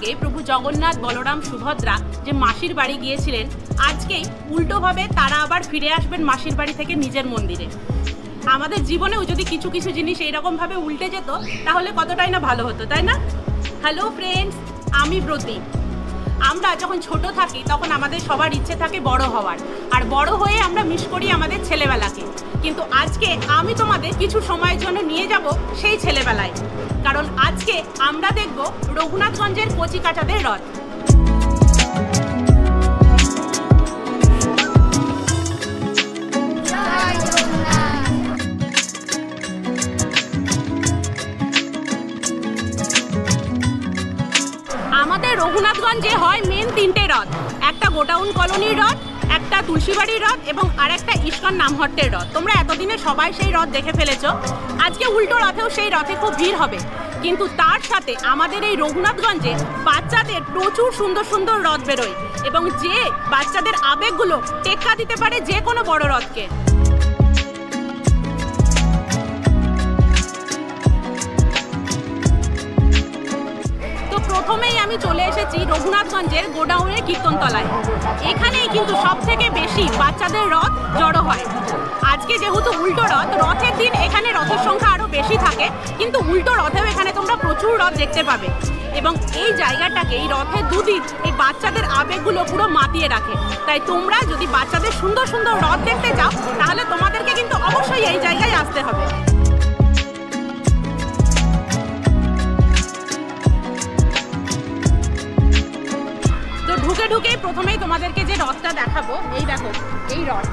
আগে প্রভু জগন্নাথ, বলরাম, সুভদ্রা যে মাসির বাড়ি গিয়েছিলেন, আজকেই উল্টোভাবে তারা আবার ফিরে আসবেন মাসির বাড়ি থেকে নিজের মন্দিরে। আমাদের জীবনেও যদি কিছু কিছু জিনিস এইরকমভাবে উল্টে যেত তাহলে কতটাই না ভালো হতো, তাই না? হ্যালো ফ্রেন্ডস, আমি প্রতীক। আমরা যখন ছোট থাকি তখন আমাদের সবার ইচ্ছে থাকে বড় হওয়ার, আর বড় হয়ে আমরা মিস করি আমাদের ছেলেবেলাকে। কিন্তু আজকে আমি তোমাদের কিছু সময়ের জন্য নিয়ে যাব সেই ছেলেবেলায়, কারণ আজকে আমরা দেখব রঘুনাথগঞ্জের কচিকাঁচাদের রথ। আমাদের রঘুনাথগঞ্জে হয় মেন তিনটে রথ, একটা গোডাউন কলোনির রথ, একটা তুলসীবাড়ির রথ এবং আরেকটা ইস্কন নামহট্টের রথ। তোমরা এতদিনে সবাই সেই রথ দেখে ফেলেছো। আজকে উল্টো রথেও সেই রথে খুব ভিড় হবে, কিন্তু তার সাথে আমাদের এই রঘুনাথগঞ্জে বাচ্চাদের প্রচুর সুন্দর সুন্দর রথ বেরোয়, এবং যে বাচ্চাদের আবেগগুলো টেক্কা দিতে পারে যে কোনো বড় রথকে। প্রথমেই আমি চলে এসেছি রঘুনাথগঞ্জের গোডাউনের কীর্তনতলায়। এখানেই কিন্তু সব থেকে বেশি বাচ্চাদের রথ জড়ো হয়। আজকে যেহেতু উল্টো রথ, রথের দিন এখানে রথের সংখ্যা আরও বেশি থাকে, কিন্তু উল্টো রথেও এখানে তোমরা প্রচুর রথ দেখতে পাবে। এবং এই জায়গাটাকে, এই রথের দুদিন এই বাচ্চাদের আবেগগুলো পুরো মাতিয়ে রাখে। তাই তোমরা যদি বাচ্চাদের সুন্দর সুন্দর রথ দেখতে চাও তাহলে তোমাদেরকে কিন্তু অবশ্যই এই জায়গায় আসতে হবে। ঢুকে প্রথমেই তোমাদেরকে যে রথটা দেখাবো, এই দেখো এই রথ,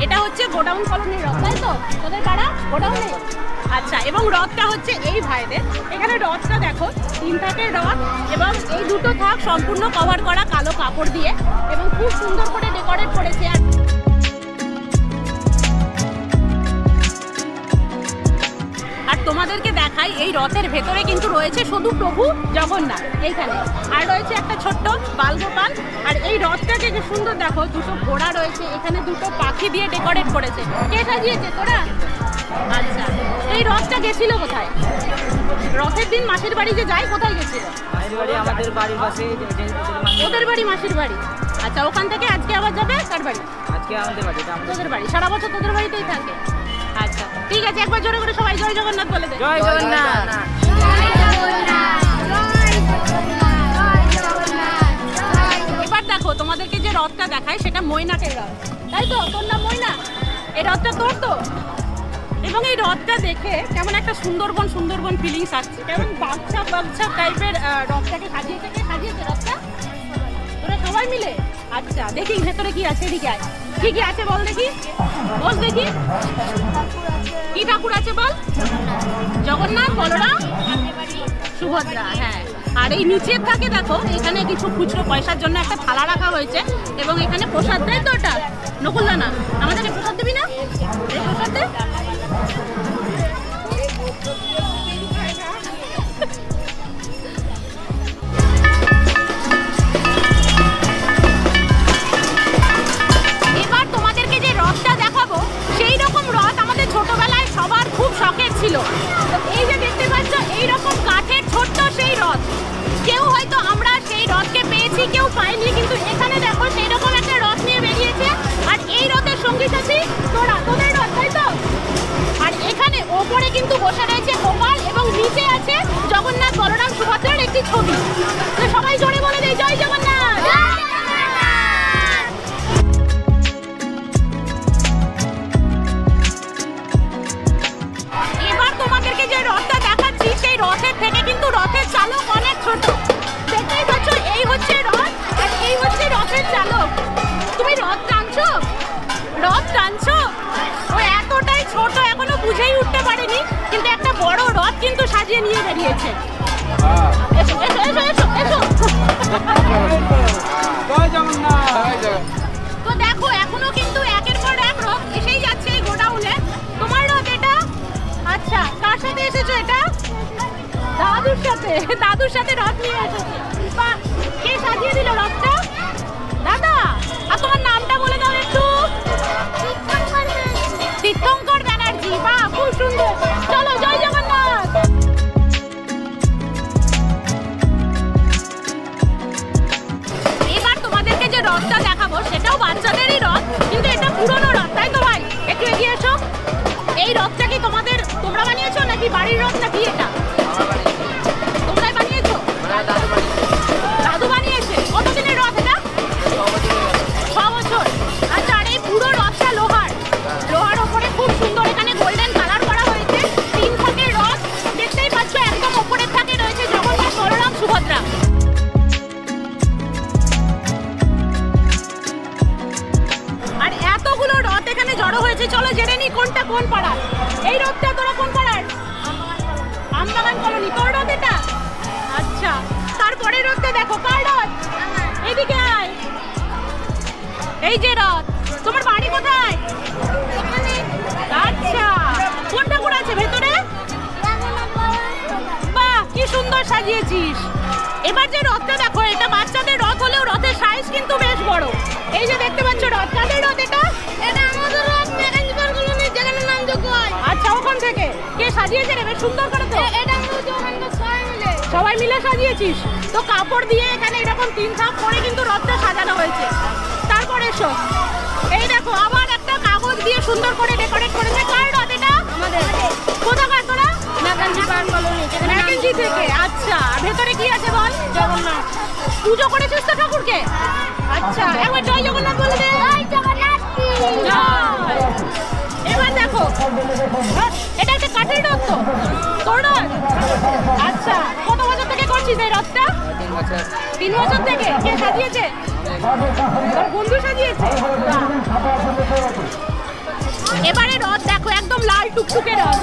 এটা হচ্ছে গোডাউন কলোনির রথ, তাই তো? তোদের কারা গোডাউনে? আচ্ছা, এবং রথটা হচ্ছে এই ভাইদের। এখানে রথটা দেখো, 3 থাকের রথ, এবং এই দুটো থাক সম্পূর্ণ কভার করা কালো কাপড় দিয়ে, এবং খুব সুন্দর করে ডেকোরেট করেছে। আর তোমাদেরকে দেখাই, এই রথের ভেতরে কিন্তু রয়েছে শুধু প্রভু জগন্নাথ এইখানে, আর রয়েছে একটা ছোট্ট বালগোপাল। আর এই রথটাকে যে সুন্দর দেখো, দুটো ঘোড়া রয়েছে, এখানে দুটো পাখি দিয়ে ডেকোরেট করেছে। কে সাজিয়েছে? তোরা? আচ্ছা, এই রথটা গেছিল কোথায়? রথের দিন মাসির বাড়ি যে যাই, কোথায় গেছিল? আমাদের বাড়ির পাশে। ওদের বাড়ি মাসির বাড়ি। আচ্ছা, ওখান থেকে আজকে আবার যাবে কার বাড়ি? আজকে আমাদের বাড়ি। তোদের বাড়ি? সারা বছর তোদের বাড়িতেই থাকে? আচ্ছা, ঠিক আছে, একবার জোরে করে সবাই জয় জগন্নাথ বলে দে। জয় জগন্নাথ। এবার দেখো, তোমাদেরকে যে রথটা দেখায় সেটা ময়নাকের রথ, তাই তো? তোর নাম ময়না? এই রথটা তোর তো? এবং এই রথটা দেখে কেমন একটা সুন্দরবন সুন্দরবন ফিলিংস আসছে, কেমন বাচ্চা বাচ্চা টাইপের রথটাকে সাজিয়েছে। কে সাজিয়েছে রথটা? তোরা সবাই মিলে? আচ্ছা, দেখি ভেতরে কি আছে, এদিকে আয়। কি কি আছে বল দেখি, বল দেখি। কি ঠাকুর আছে বল? জগন্নাথ, বলরাম, সুভদ্রা। হ্যাঁ, আর এই নিচের থাকে দেখো, এখানে কিছু খুচরো পয়সার জন্য একটা থালা রাখা হয়েছে, এবং এখানে প্রসাদ দেয় তো। ওটা নকুলদানা, আমাদেরকে প্রসাদ দিবি না? এই প্রসাদ দে। এবার তোমাদেরকে যে রথটা দেখাবো, সেই রকম রথ আমাদের ছোটবেলায় সবার খুব শখের ছিল। তো এই যে দেখতে পাচ্ছ, এইরকম কাঠের ছোট্ট সেই রথ, কেউ হয়তো আমরা সেই রথকে পেয়েছি, কেউ পাইনি, কিন্তু এখানে দেখো সেই রকম একটা রথ নিয়ে বেরিয়েছে। আর এই রথের সঙ্গী সাথী তোরা, তোদের রথ, তাই তো? আর এখানে ওপরে কিন্তু বসে রয়েছে গোপাল, এবং নিচে আছে জগন্নাথ, বলরাম, সুভদ্রার একটি ছবি। তো সবাই জোরে বলে দেয় জয় জগন্নাথ। এবার তোমাদেরকে যে রথটা দেখাচ্ছি, সেই রথের থেকে কিন্তু রথের চালক অনেক ছোট। দেখতেই পাচ্ছ, এই হচ্ছে রথ, আর এই হচ্ছে রথের চালক। তুমি রথ টানছো? রথ টানছো? ও এতটাই ছোট, এখনো বুঝেই উঠতে পারেনি, কিন্তু একটা বড় রথ কিন্তু সাজিয়ে নিয়ে বেরিয়েছে। এসো এসো এসো এসো এসো। তো দেখো, এখনো কিন্তু একের পর এক রথ এসেই যাচ্ছে এই গোডাউনে। তোমার রথ এটা? আচ্ছা, কার সাথে এসেছো এটা? দাদুর সাথে। দাদুর সাথে রথ নিয়ে এসেছে। বাহ, কে সাজিয়ে দিল রথটা? দাদা। আর তোমার নামটা বলে দাও একটু। তীর্থঙ্কর ব্যানার্জি। বাহ, খুব সুন্দর। চলো, জয় জগন্নাথ। কি বাড়ির রথ নাকি এটা? আমার বাড়ি তোমরাই বানিয়েছো? দাদু বাড়ি দাদু বানিয়েছে। কতদিনের রথ এটা? 6 বছর। আচ্ছা, আর এই পুরো রথটা লোহার ওপরে খুব সুন্দর এখানে গোল্ডেন কালার করা হয়েছে। 3 থাকের রথ দেখতেই পাচ্ছ, একদম ওপরের থাকে রয়েছে জগন্নাথ, বলরাম, সুভদ্রা। আর এতগুলো রথ এখানে জড়ো হয়েছে, চলো জেনে নি কোনটা কোন পাড়ার। এই রথটা তোরা কোন পাড়ার? আমবাগান কলোনি। তোর রথ এটা? আচ্ছা, তারপরে রথটা দেখো, কার রথ? এদিকে আয়। এই যে রথ, তোমার বাড়ি কোথায়? আচ্ছা, কোন ঠাকুর আছে ভেতরে? বাহ, কি সুন্দর সাজিয়েছিস। এবার যে রথটা দেখো, এটা বাচ্চাদের রথ হলেও রথের সাইজ কিন্তু বেশ বড়। এই যে দেখতে পাচ্ছ রথ, কাদের রথ এটা? এটা আমাদের রথ মেকানিক্যাল কলোনি, যেখানে নাম যোগ্য হয়। আচ্ছা, ওখান থেকে কে সাজিয়েছে রে? বেশ সুন্দর করে তো। এটা আমাদের ওখানকার সবাই মিলে সাজিয়েছিস তো? কাপড় দিয়ে এখানে এরকম 3 ধাপ করে কিন্তু রথটা সাজানো হয়েছে। তারপরে এসো, এই দেখো আবার একটা কাগজ দিয়ে সুন্দর করে ডেকোরেট করেছে। কার রথ এটা? আমাদের কোথাকার তোরা? মেকানিক্যাল কলোনি, যেখানে নাম ম্যাকেনজি থেকে। আচ্ছা, ভেতরে কি আছে বল? জগন্নাথ। পুজো করেছিস তো ঠাকুরকে? আচ্ছা, একবার জয় জগন্নাথ বলে দে। জয় জগন্নাথ কি জয়। এবার দেখো, এটা একটা কাঠের রথ তো? তোর রথ? আচ্ছা, কত বছর থেকে করছিস এই রথটা? 3 বছর 3 বছর থেকে। কে সাজিয়েছে? তোর বন্ধু সাজিয়েছে? বাহ। এবারে রথ দেখো, একদম লাল টুকটুকে রথ।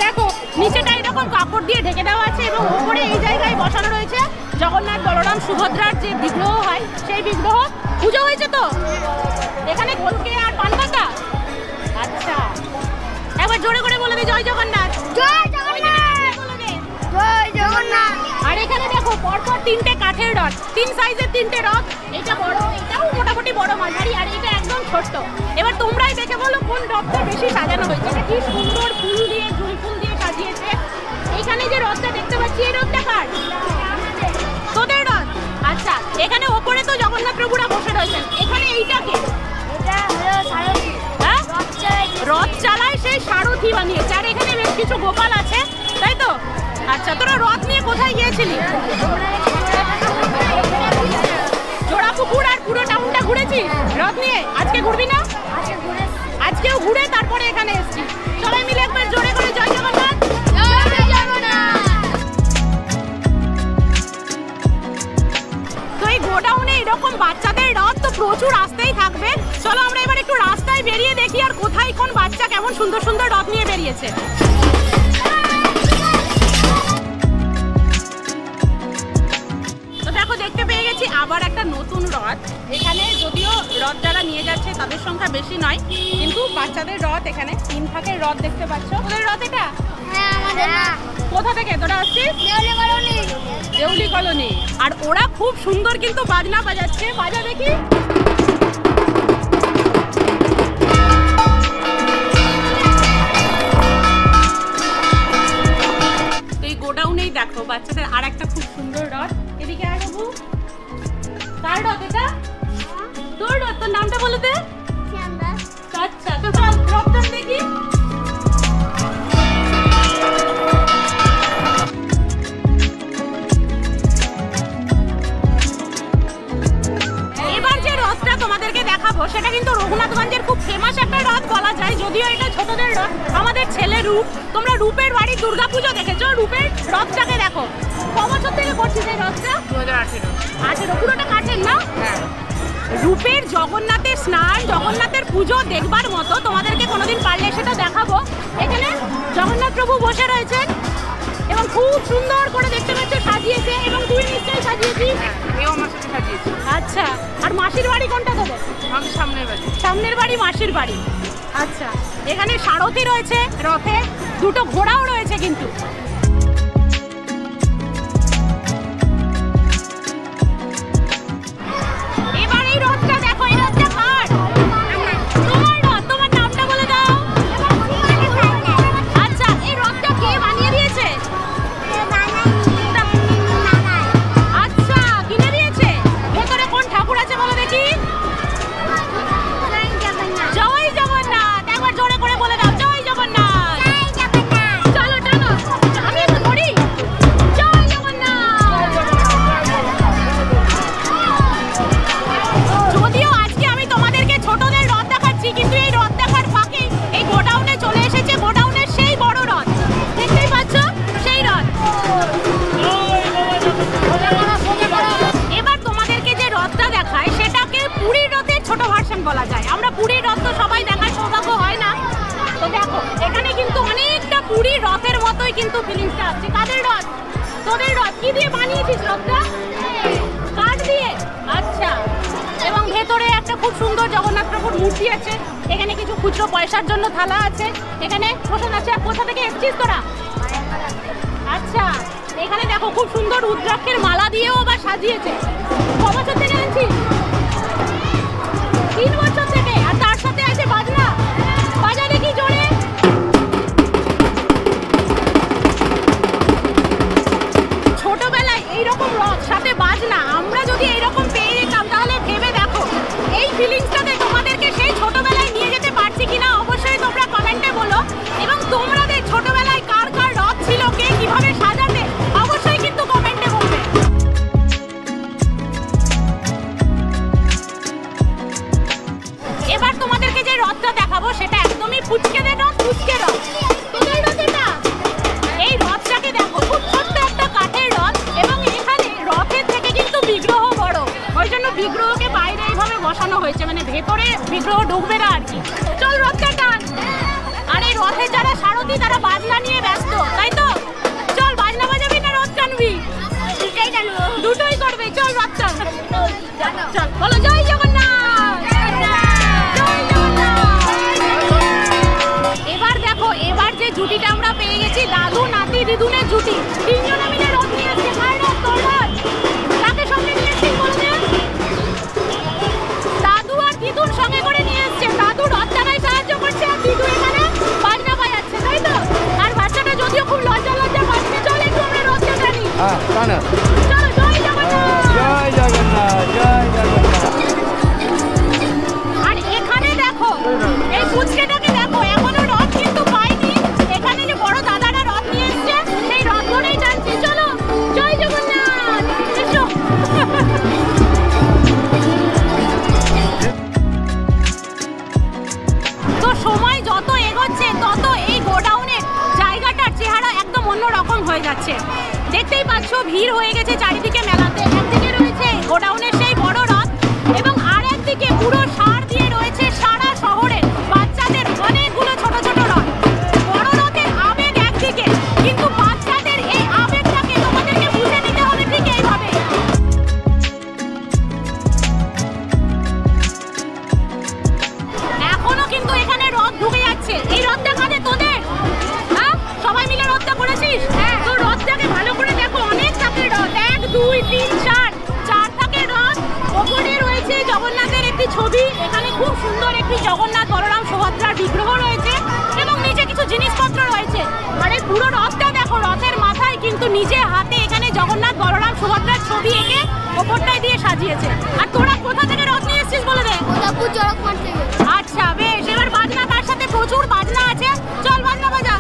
দেখো নিচেটা এরকম কাপড় দিয়ে ঢেকে দেওয়া আছে এবং উপরে এই জায়গায় বসানো রয়েছে জগন্নাথ, বলরাম, সুভদ্রার যে বিগ্রহ হয় সেই বিগ্রহ। পুজো হয়েছে তো এখানে? ঘোলকে আর পান পাতা। আচ্ছা, একবার জোরে করে বলে দে জয় জগন্নাথ। জয় জগন্নাথ। জয় জগন্নাথ। আর এখানে দেখো পরপর 3টে কাঠের রথ, 3 সাইজের 3টে রথ। এটা বড়, এটাও মোটামুটি বড় মাঝারি, আর এটা একদম ছোট্ট। এবার তোমরাই দেখে বলো কোন রথটা বেশি সাজানো হয়েছে। এটা কি সুন্দর ফুল দিয়ে, ঝুল ফুল দিয়ে সাজিয়েছে। এইখানে যে রথটা দেখতে পাচ্ছি, এই রথটা কার? তোদের রথ। আচ্ছা, এখানে ওপরে তো জগন্নাথ প্রভুরা বসে রয়েছেন। এখানে এইটা কে? এটা হলো সারথি। হ্যাঁ, রথ চালায় রথ চালায় সেই সারথি বানিয়েছে। আর এখানে বেশ কিছু গোপাল আছে, তাই তো? আচ্ছা, তোরা রথ নিয়ে কোথায় গিয়েছিলি? জোড়াপুকুর আর পুরো টাউনটা ঘুরেছিস রথ নিয়ে? আজকে ঘুরবি না? আজকে ঘুরে আজকেও ঘুরে তারপরে এখানে এসেছি। সবাই মিলে একবার জোরে করে জয় জগন্নাথ। জয় জগন্নাথ। তো এই গোডাউনে এরকম বাচ্চাদের রথ তো প্রচুর আসতেই থাকবে। চলো আমরা এবার একটু রাস্তায় বেরিয়ে দেখি আর কোথায় কোন বাচ্চা কেমন সুন্দর সুন্দর রথ নিয়ে বেরিয়েছে। তো দেখো, দেখতে পেয়ে গেছি আবার একটা নতুন রথ। এখানে যদিও রথ যারা নিয়ে যাচ্ছে তাদের সংখ্যা বেশি নয়, কিন্তু বাচ্চাদের রথ এখানে 3 থাকের রথ দেখতে পাচ্ছ। তোদের রথ এটা? হ্যাঁ, আমাদের না। কোথা থেকে তোরা আসছিস? দেউলি কলোনি। দেউলি কলোনি। আর ওরা খুব সুন্দর কিন্তু বাজনা বাজাচ্ছে। বাজা দেখি। তো এই গোডাউনেই দেখো বাচ্চাদের আর একটা খুব সুন্দর রথ। এদিকে আয় বাবু। কার রথ এটা? তোর রথ। তোর নামটা বলে দে। আচ্ছা, তো চল রথটা দেখি। এবার যে রথটা তোমাদেরকে দেখাবো সেটা কিন্তু রঘুনাথগঞ্জের খুব ফেমাস একটা রথ বলা যায়। যদিও এটা ছোটদের রথ। আমাদের ছেলে রূপ, তোমরা রূপের বাড়ি দুর্গাপুজো দেখেছো, রূপের রথটাকে দেখো। ক বছর থেকে করছিস এই রথটা? 2018 পুরোটা কাঠের না? হ্যাঁ। রূপের জগন্নাথের স্নান, জগন্নাথের পুজো দেখবার মতো। তোমাদেরকে কোনোদিন পারলে সেটা দেখাবো। এখানে জগন্নাথ প্রভু বসে রয়েছেন এবং খুব সুন্দর করে দেখতে পাচ্ছ সাজিয়েছে। এবং তুই নিশ্চয়ই সাজিয়েছিস? এও আমার সাথে সাজিয়েছি। আচ্ছা, আর মাসির বাড়ি কোনটা তোদের? আমি সামনের বাড়ি। সামনের বাড়ি মাসির বাড়ি। আচ্ছা, এখানে সারথি রয়েছে রথে, 2টো ঘোড়াও রয়েছে কিন্তু। এবার এই রথটা দেখো, এই রথটা কার? তোমার রথ। তোমার নামটা বলে দাও। আচ্ছা, এই রথটা কে বানিয়ে দিয়েছে? আচ্ছা, কিনে দিয়েছে। ভেতরে কোন ঠাকুর আছে বলো দেখি। জয় জগন্নাথ। একবার জোরে করে বলে দাও জয় জগন্নাথ। চলো কি দিয়ে বানিয়েছিস রথটা? কাঠ দিয়ে? আচ্ছা। এবং ভেতরে একটা খুব সুন্দর জগন্নাথ প্রভুর মূর্তি আছে। এখানে কিছু খুচরো পয়সার জন্য থালা আছে। এখানে প্রসাদ আছে। কোথা থেকে এসেছিস তোরা? আচ্ছা, এখানে দেখো খুব সুন্দর রুদ্রাক্ষের মালা দিয়েও আবার সাজিয়েছে। ক বছর থেকে আনছিস? 3 বছর থেকে। আর তার সাথে আছে বাজনা। বাজা দেখি জোরে। ছোটবেলায় এইরকম রথ সাথে বাজনা আমরা যদি এইরকম পেয়ে যেতাম তাহলে ভেবে দেখো এই ফিলিংসটাতে তোমাদেরকে সেই ছোটবেলায় নিয়ে যেতে পারছি কিনা অবশ্যই তোমরা কমেন্টে বলো। এবং তোমাদের ছোটবেলায় কার কার রথ ছিল, কে কিভাবে সাজাতে অবশ্যই কিন্তু কমেন্টে বলবে। এবার তোমাদেরকে যে রথটা দেখাবো সেটা একদমই পুচকেদের রথ, পুচকে রথ। তোদের রথ এটা? এই রথটাকে দেখো, খুব ছোট্ট একটা কাঠের রথ এবং এখানে রথের থেকে কিন্তু বিগ্রহ বড়, ওই জন্য বিগ্রহকে বাইরে এইভাবে বসানো হয়েছে, মানে ভেতরে বিগ্রহ ঢুকবে না আর কি। চল রথটা টান। আর এই রথের যারা সারথি তারা বাজনা নিয়ে ব্যস্ত, তাই তো? চল বাজনা বাজাবি না রথ টানবি? দুটোই টানবো। দুটোই করবে। চল রথ টান। চল বলো জয় জগন্নাথ। জয় জগন্নাথ। এবার দেখো, এবার যে জুটিটা আমরা পেয়ে গেছি দাদু নাতি দিদুনের জুটি। 3 জনে মিলে রথ নিয়ে এসছে। কার রথ? তোর রথ। কাকে সঙ্গে নিয়ে এসছিস বলতে? দাদু আর দিদুর সঙ্গে করে নিয়ে এসছে। দাদু রথ টানায় সাহায্য করছে আর দিদু এখানে বাজনা বাজাচ্ছে, তাই তো? আর বাচ্চাটা যদিও খুব লজ্জা লজ্জা পাচ্ছে। চল একটু আমরা রথটা টানি। চলো জয় জগন্নাথ। জয় জগন্নাথ, জয় জগন্নাথ। আর এখানে দেখো এই পুচকেটাকে দেখো, এখনো রথ কিন্তু পাইনি। এখানে যে বড় দাদারা রথ নিয়ে এসছে সেই রথ ধরেই টানছে। চলো জয় জগন্নাথ। এসো। তো সময় যত এগোচ্ছে তত এই গোডাউনের জায়গাটার চেহারা একদম অন্যরকম হয়ে যাচ্ছে। দেখতেই পাচ্ছ ভিড় হয়ে গেছে চারিদিকে মেলাতে। একদিকে রয়েছে গোডাউনের সেই বড় রথ এবং আর একদিকে পুরো সার দিয়ে রয়েছে সারা শহরের বাচ্চাদের অনেকগুলো ছোট ছোট রথ। বড় রথের আবেগ একদিকে, কিন্তু বাচ্চাদের এই আবেগটাকে তোমাদেরকে বুঝে নিতে হবে ঠিক এইভাবে। এখনো কিন্তু এখানে রথ ঢুকে যাচ্ছে। এই রথটা কাঁধে তোদের? হ্যাঁ, সবাই মিলে রথটা করেছিস? তো রথটাকে ভালো করে দেখো, অনেক থাকের রথ। 1 2 3 4 4 থাকের রথ। ওপরে রয়েছে জগন্নাথের একটি ছবি। এখানে খুব সুন্দর একটি জগন্নাথ বলরাম সুভদ্রার বিগ্রহ রয়েছে এবং নিচে কিছু জিনিসপত্র রয়েছে। আর এই পুরো রথটা দেখো, রথের মাথায় কিন্তু নিজে হাতে এখানে জগন্নাথ বলরাম সুভদ্রার ছবি এঁকে ওপরটায় দিয়ে সাজিয়েছে। আর তোরা কোথা থেকে রথ নিয়ে এসেছিস বলে দে? আচ্ছা বেশ, এবার বাজনা তার সাথে প্রচুর বাজনা আছে। চল বাজনা বাজা।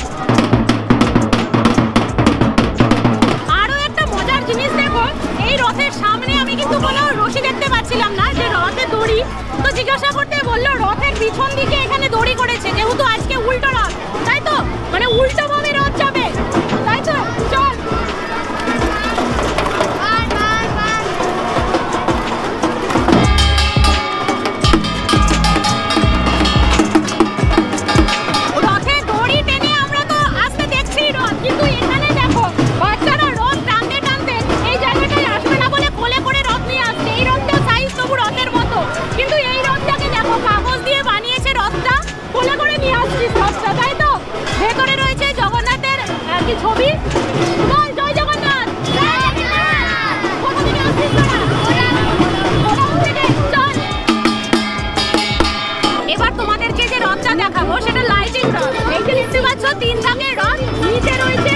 আরো একটা মজার জিনিস দেখো, এই রথের সামনে আমি কিন্তু কোনো রশি দেখতে পাচ্ছিলাম না, যে রথের দড়ি। তো জিজ্ঞাসা করতে বললো রথের পিছন দিকে এখানে দড়ি করেছে, যেহেতু আজকে উল্টো রথ, তাই তো? মানে উল্টো ভাবে রথ যাবে, তাই তো? চল। রথের দড়ি টেনে আমরা তো আসতে দেখছি রথ, কিন্তু এখানে দেখো বাচ্চারা রথ টানতে টানতে এই জায়গাটায় আসবে না বলে কোলে করে রথ নিয়ে আসছে। এই রথটা সাইজ তবু রথের মতো, কিন্তু এই রথটাকে দেখো কাগজ দিয়ে বানিয়েছে রথটা, কোলে করে নিয়ে আসছিস রথটা, তাই তো? ভেতরে রয়েছে জগন্নাথের কি ছবি। বল জয় জগন্নাথ। কোথা থেকে আসছিস তোরা? গোডাউন থেকে। চল। এবার তোমাদেরকে যে রথটা দেখাবো সেটা লাইটিং রথ। এই যে দেখতে পাচ্ছ 3 দাগের রথ, নিচে রয়েছে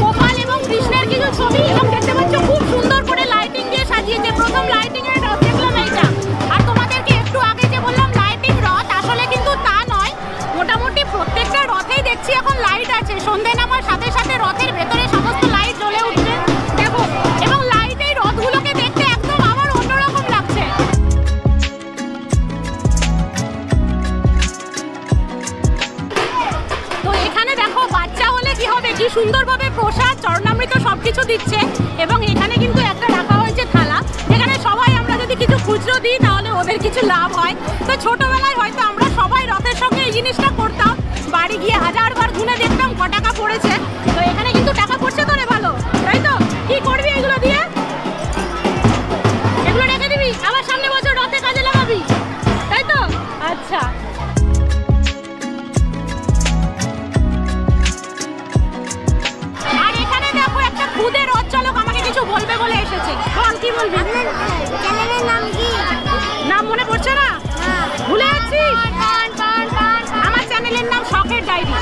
গোপাল এবং কৃষ্ণের কিছু ছবি এবং দেখতে পাচ্ছ খুব সুন্দর করে লাইটিং দিয়ে সাজিয়েছে। প্রথম লাইটিং এর রথ দেখলাম এইটা। আর তোমাদেরকে একটু আগে যে বললাম লাইটিং রথ, আসলে কিন্তু তা নয়। মোটামুটি প্রত্যেকটা রথেই দেখছি এখন লাইট আছে। সন্ধে নামার সাথে সাথে রথের ভেতরে সমস্ত লাইট জ্বলে উঠছে দেখো, এবং লাইট এই রথগুলোকে দেখতে একদম আমার অন্যরকম লাগছে। তো এখানে দেখো বাচ্চা হলে কি হবে, কি সুন্দরভাবে প্রসাদ চরণামৃত সবকিছু দিচ্ছে এবং এখানে কিন্তু একটা রাখা হয়েছে থালা, যেখানে সবাই আমরা যদি কিছু খুচরো দিই তাহলে ওদের কিছু লাভ হয়। তো ছোটবেলায় হয়তো আমরা সবাই রথের সঙ্গে এই জিনিসটা করতাম, বাড়ি গিয়ে 1000 বার গুনে দেখতাম ক টাকা পড়েছে। তো এখানে কিন্তু টাকা পড়ছে তো রে ভালো, তাই তো? কি করবি এই বলবি? চ্যানেলের নাম কি? নাম মনে পড়ছে না? ভুলে যাচ্ছিস? আমার চ্যানেলের নাম শখের ডায়েরি।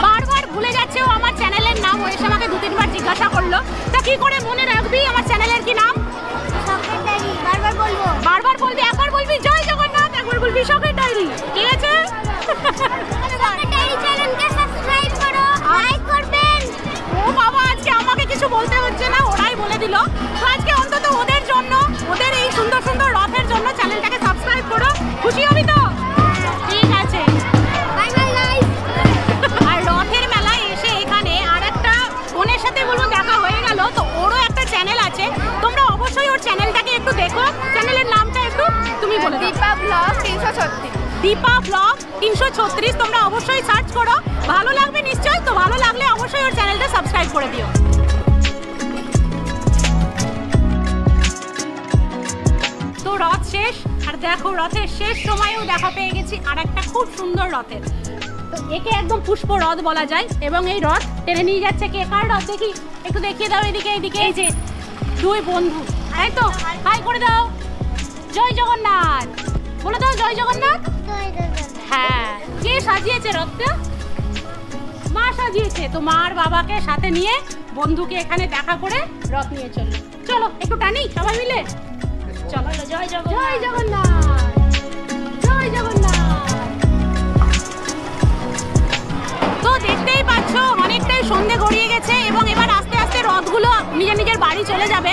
বারবার ভুলে যাচ্ছে ও আমার চ্যানেলের নাম। ও এসে আমাকে 2-3 বার জিজ্ঞাসা করলো। তা কি করে মনে রাখবি আমার চ্যানেলের কি নাম? শখের ডায়েরি। বারবার বলবো। বারবার বলবি, একবার বলবি জয় জগন্নাথ, একবার বলবি শখের ডায়েরি। ঠিক আছে? শখের ডায়েরি চ্যানেলকে সাবস্ক্রাইব করো, লাইক করবেন। ও বাবা, আজকে আমাকে কিছু বলতে হচ্ছে না, ওরাই বলে দিল। তো আজকে অন্তত ওদের জন্য, ওদের এই সুন্দর সুন্দর রথের জন্য চ্যানেলটাকে সাবস্ক্রাইব করো। খুশি হবি তো? ঠিক আছে। Bye bye guys. আর রথের মেলায় এসে এখানে আরেকটা বোনের সাথে বলবো দেখা হয়ে গেল। তো ওরও একটা চ্যানেল আছে, তোমরা অবশ্যই ওর চ্যানেলটাকে একটু দেখো। চ্যানেলের নামটা একটু তুমি বলে দাও। দীপা ব্লগ 336। দীপা ব্লগ 336, তোমরা অবশ্যই সার্চ করো। ভালো লাগবে নিশ্চয়ই। তো ভালো লাগলে অবশ্যই ওর চ্যানেলটা সাবস্ক্রাইব করে দিও। তো রথ শেষ, আর দেখো রথের শেষ সময়েও দেখা পেয়ে গেছি আর একটা খুব সুন্দর রথের। তো একে একদম পুষ্প রথ বলা যায়। এবং এই রথ টেনে নিয়ে যাচ্ছে কে? কার রথ দেখি, একটু দেখিয়ে দাও এদিকে। এইদিকে এই যে দুই বন্ধু, তাই তো? হাই করে দাও, জয় জগন্নাথ বলে দাও, জয় জগন্নাথ। হ্যাঁ, কে সাজিয়েছে রথটা? মা সাজিয়েছে। তো মার বাবাকে সাথে নিয়ে বন্ধুকে এখানে দেখা করে রথ নিয়ে চললো। চলো একটু টানি সবাই মিলে। চলো, জয় জগন্নাথ, জয় জগন্নাথ, জয় জগন্নাথ। তো দেখতেই পাচ্ছ অনেকটাই সন্ধে গড়িয়ে গেছে এবং এবার আস্তে আস্তে রথগুলো নিজের নিজের বাড়ি চলে যাবে।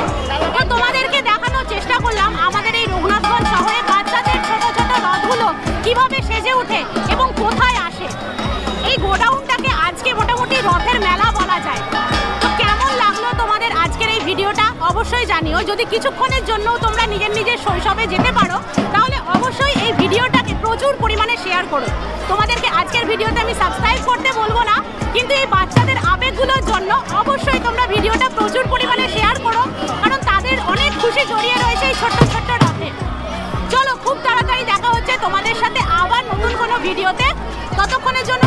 তো তোমাদেরকে দেখানোর চেষ্টা করলাম আমাদের এই রঘুনাথগঞ্জ শহরে বাচ্চাদের ছোট ছোট রথগুলো কিভাবে সেজে ওঠে এবং কোথায় আসে। এই গোডাউনটাকে আজকে মোটামুটি রথের মেলা বলা যায়। তো কেমন লাগলো তোমাদের আজকের এই ভিডিওটা অবশ্যই জানিও। যদি কিছুক্ষণের জন্য তোমরা নিজের নিজের শৈশবে যেতে পারো তাহলে অবশ্যই এই ভিডিওটাকে প্রচুর পরিমাণে শেয়ার করো। তোমাদেরকে আজকের ভিডিওতে আমি সাবস্ক্রাইব করতে বলবো না, কিন্তু এই বাচ্চাদের আবেগগুলোর জন্য অবশ্যই তোমরা ভিডিওটা প্রচুর পরিমাণে শেয়ার করো, কারণ তাদের অনেক খুশি জড়িয়ে রয়েছে এই ছোট্ট ছোট্ট রথে। চলো, খুব তাড়াতাড়ি দেখা হচ্ছে তোমাদের সাথে আবার নতুন কোনো ভিডিওতে। ততক্ষণের জন্য